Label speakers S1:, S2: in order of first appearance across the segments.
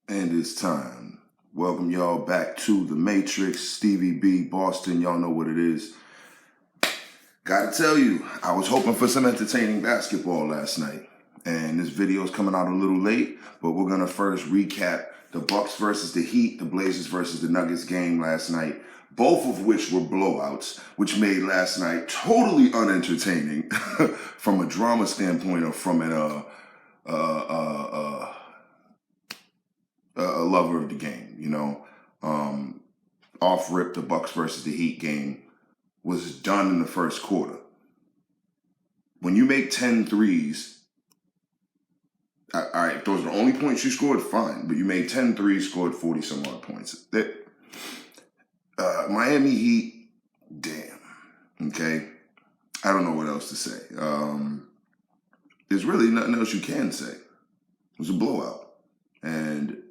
S1: And it's time. Welcome y'all back to the Matrix, Stevie B, Boston. Y'all know what it is. Gotta tell you, I was hoping for some entertaining basketball last night. And this video is coming out a little late, but we're gonna first recap the Bucks versus the Heat, the Blazers versus the Nuggets game last night, both of which were blowouts, which made last night totally unentertaining from a drama standpoint or from a lover of the game, off rip, the Bucks versus the Heat game was done in the first quarter. When you make 10 threes, all right, if those are the only points you scored, fine. But you made 10 threes, scored 40 some odd points. Miami Heat, damn. Okay? I don't know what else to say. There's really nothing else you can say. It was a blowout. And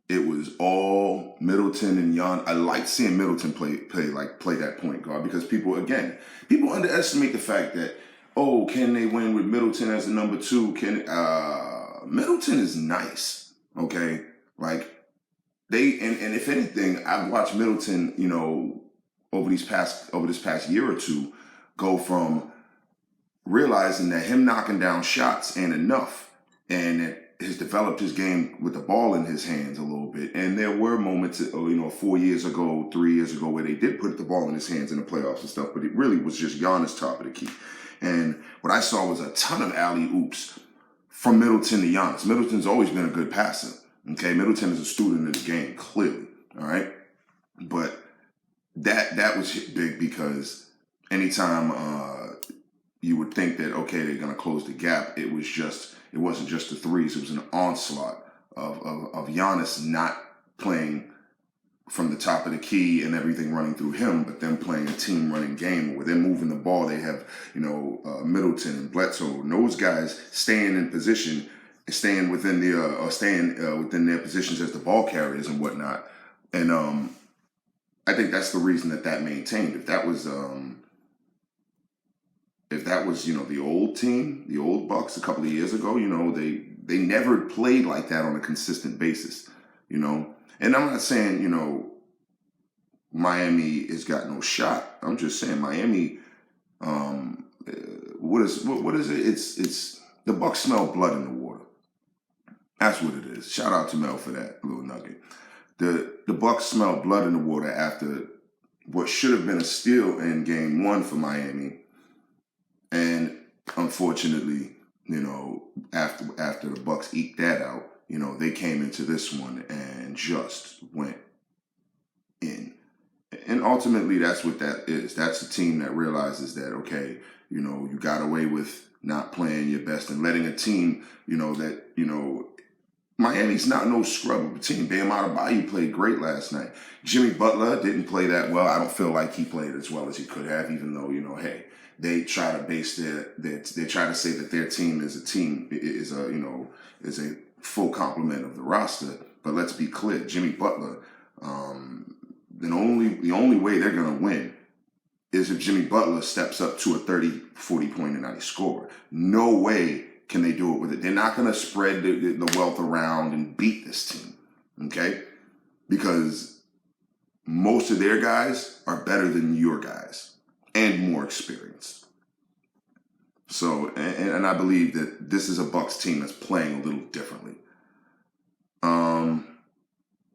S1: it was all Middleton and Jan. I like seeing Middleton play that point guard because people underestimate the fact that, can they win with Middleton as the number two? Middleton is nice, okay? Like and if anything, I've watched Middleton, over this past year or two, go from realizing that him knocking down shots ain't enough, and that has developed his game with the ball in his hands a little bit. And there were moments, 4 years ago, 3 years ago, where they did put the ball in his hands in the playoffs and stuff, but it really was just Giannis top of the key. And what I saw was a ton of alley-oops from Middleton to Giannis. Middleton's always been a good passer, okay? Middleton is a student of the game, clearly, all right? But that was big because anytime you would think that, okay, they're going to close the gap, it wasn't just the threes. It was an onslaught of Giannis not playing from the top of the key and everything running through him, but them playing a team running game where they're moving the ball. They have, Middleton and Bledsoe, and those guys staying in position, staying within within their positions as the ball carriers and whatnot. And I think that's the reason that maintained. If that was the old team, the old Bucks a couple of years ago, they never played like that on a consistent basis, And I'm not saying, Miami has got no shot. I'm just saying Miami, what is it? It's the Bucks smell blood in the water. That's what it is. Shout out to Mel for that little nugget. The Bucks smell blood in the water after what should have been a steal in game one for Miami. And unfortunately, after the Bucks eked that out, they came into this one and just went in. And ultimately, that's what that is. That's a team that realizes that, okay, you got away with not playing your best and letting a team, Miami's not no scrub of a team. Bam Adebayo played great last night. Jimmy Butler didn't play that well. I don't feel like he played as well as he could have, even though, hey, they try to base they try to say that their team is a full complement of the roster. But let's be clear, Jimmy Butler, the only way they're gonna win is if Jimmy Butler steps up to a 30, 40 point a night scorer. No way can they do it with it. They're not gonna spread the wealth around and beat this team, okay? Because most of their guys are better than your guys and more experienced. So, and I believe that this is a Bucks team that's playing a little differently.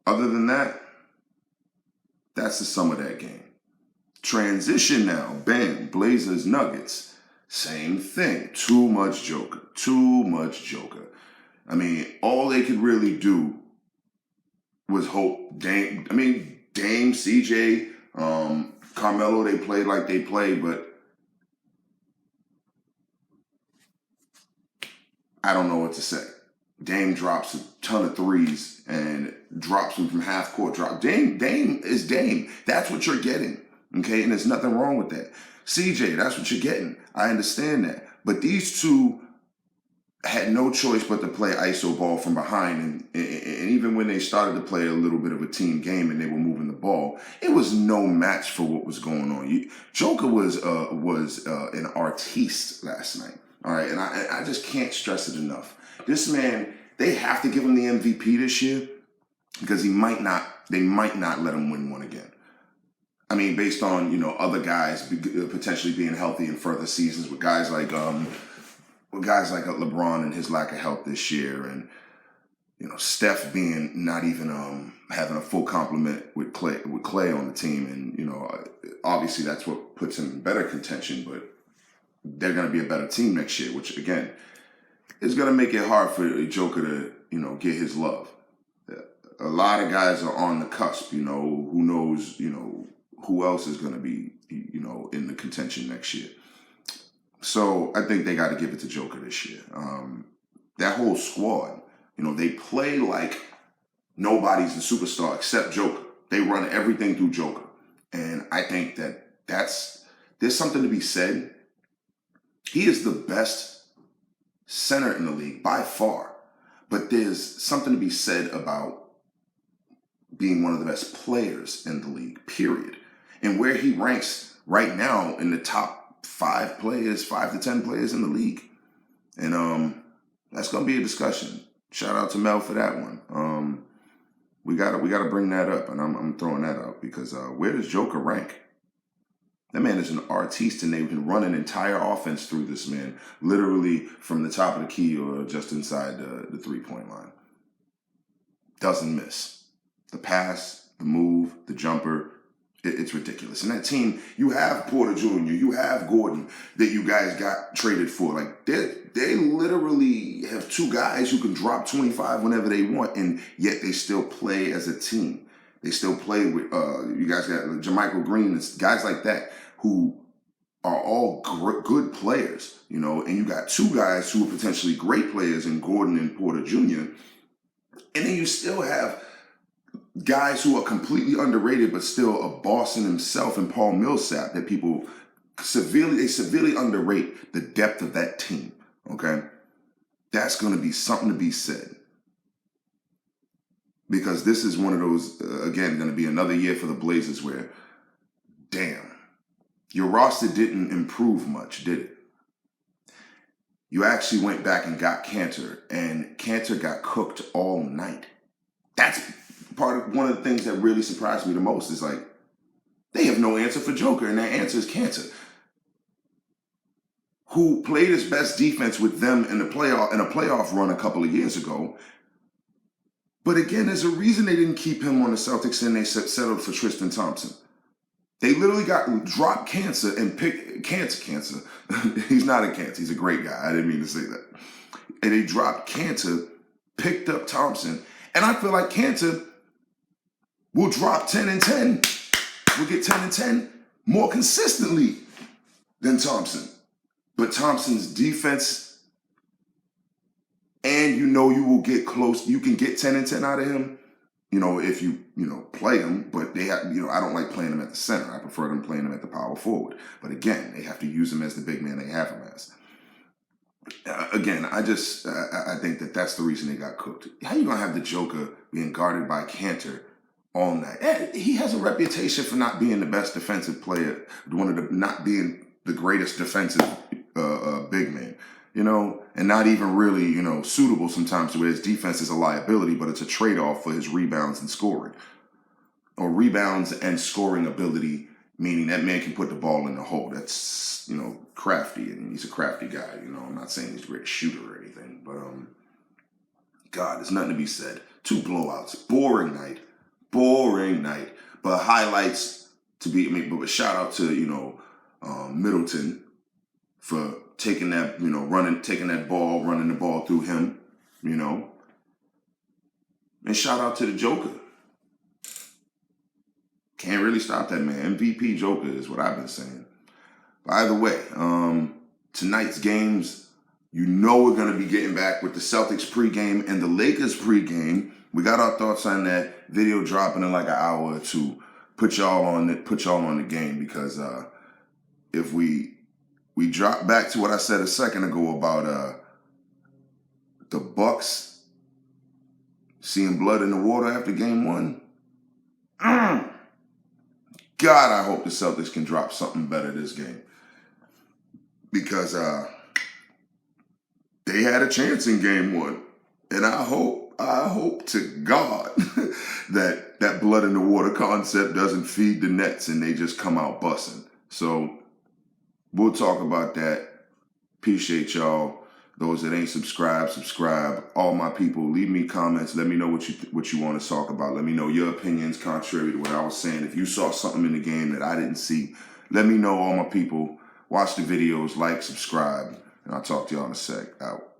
S1: Other than that, that's the sum of that game. Transition now, bam, Blazers, Nuggets, same thing. Too much Joker. I mean, all they could really do was hope Dame, CJ, Carmelo, they played like they played, but I don't know what to say. Dame drops a ton of threes and drops them from half court. Dame is Dame. That's what you're getting, okay? And there's nothing wrong with that. CJ, that's what you're getting. I understand that. But these two had no choice but to play iso ball from behind. And even when they started to play a little bit of a team game and they were moving the ball, it was no match for what was going on. Joker was an artiste last night. All right, and I just can't stress it enough. This man, they have to give him the MVP this year. because they might not let him win one again. I mean, based on, other guys potentially being healthy in further seasons, with guys like LeBron and his lack of health this year, and Steph being not even having a full complement with Clay on the team, and obviously that's what puts him in better contention. But they're going to be a better team next year, which again is going to make it hard for Joker to get his love. A lot of guys are on the cusp. Who knows? Who else is going to be in the contention next year. So I think they got to give it to Joker this year. That whole squad, they play like nobody's the superstar except Joker. They run everything through Joker. And I think there's something to be said. He is the best center in the league by far. But there's something to be said about being one of the best players in the league, period. And where he ranks right now in the top 5 to 10 players in the league. And that's going to be a discussion. Shout out to Mel for that one. We gotta bring that up, and I'm throwing that out because where does Joker rank? That man is an artiste, and they can run an entire offense through this man, literally from the top of the key or just inside the 3-point line. Doesn't miss. The pass, the move, the jumper, it's ridiculous. And that team, you have Porter Jr., you have Gordon that you guys got traded for. Like, they literally have 2 guys who can drop 25 whenever they want, and yet they still play as a team. They still play with, you guys got Jermichael Green and guys like that who are all good players, and you got 2 guys who are potentially great players in Gordon and Porter Jr., and then you still have guys who are completely underrated, but still a boss in himself, and Paul Millsap, that people severely underrate the depth of that team. Okay, that's going to be something to be said, because this is one of those again going to be another year for the Blazers where, damn, your roster didn't improve much, did it? You actually went back and got Cantor, and Cantor got cooked all night. That's one of the things that really surprised me the most is like, they have no answer for Joker, and that answer is Cantor, who played his best defense with them in a playoff run a couple of years ago. But again, there's a reason they didn't keep him on the Celtics and they settled for Tristan Thompson. They literally dropped Cantor and picked Cantor. He's not a Cantor. He's a great guy. I didn't mean to say that. And they dropped Cantor, picked up Thompson, and I feel like Cantor will drop 10 and 10. We'll get 10 and 10 more consistently than Thompson. But Thompson's defense, and you will get close. You can get 10 and 10 out of him, if you, play him. But they have, I don't like playing him at the center. I prefer them playing him at the power forward. But again, they have to use him as the big man they have him as. Again, I think that's the reason they got cooked. How you going to have the Joker being guarded by Cantor all night? He has a reputation for not being the best defensive player, not being the greatest defensive big man, and not even really, suitable sometimes to where his defense is a liability, but it's a trade-off for his rebounds and scoring. Or rebounds and scoring ability, meaning that man can put the ball in the hole. That's, crafty, and he's a crafty guy. I'm not saying he's a great shooter or anything, but God, there's nothing to be said. 2 blowouts. Boring night. But highlights to be, but shout out to, Middleton for taking that, taking that ball, running the ball through him, And shout out to the Joker. Can't really stop that man. MVP Joker is what I've been saying. By the way, tonight's games, we're going to be getting back with the Celtics pregame and the Lakers pregame. We got our thoughts on that video dropping in like an hour or 2. Put y'all on the game, because if we drop back to what I said a second ago about the Bucks seeing blood in the water after game 1. God, I hope the Celtics can drop something better this game, because they had a chance in game 1, and I hope I hope to God that blood in the water concept doesn't feed the nets and they just come out busting. So we'll talk about that. Appreciate y'all. Those that ain't subscribed, subscribe. All my people, leave me comments. Let me know what you want to talk about. Let me know your opinions contrary to what I was saying. If you saw something in the game that I didn't see, let me know. All my people, watch the videos, like, subscribe, and I'll talk to y'all in a sec. Out.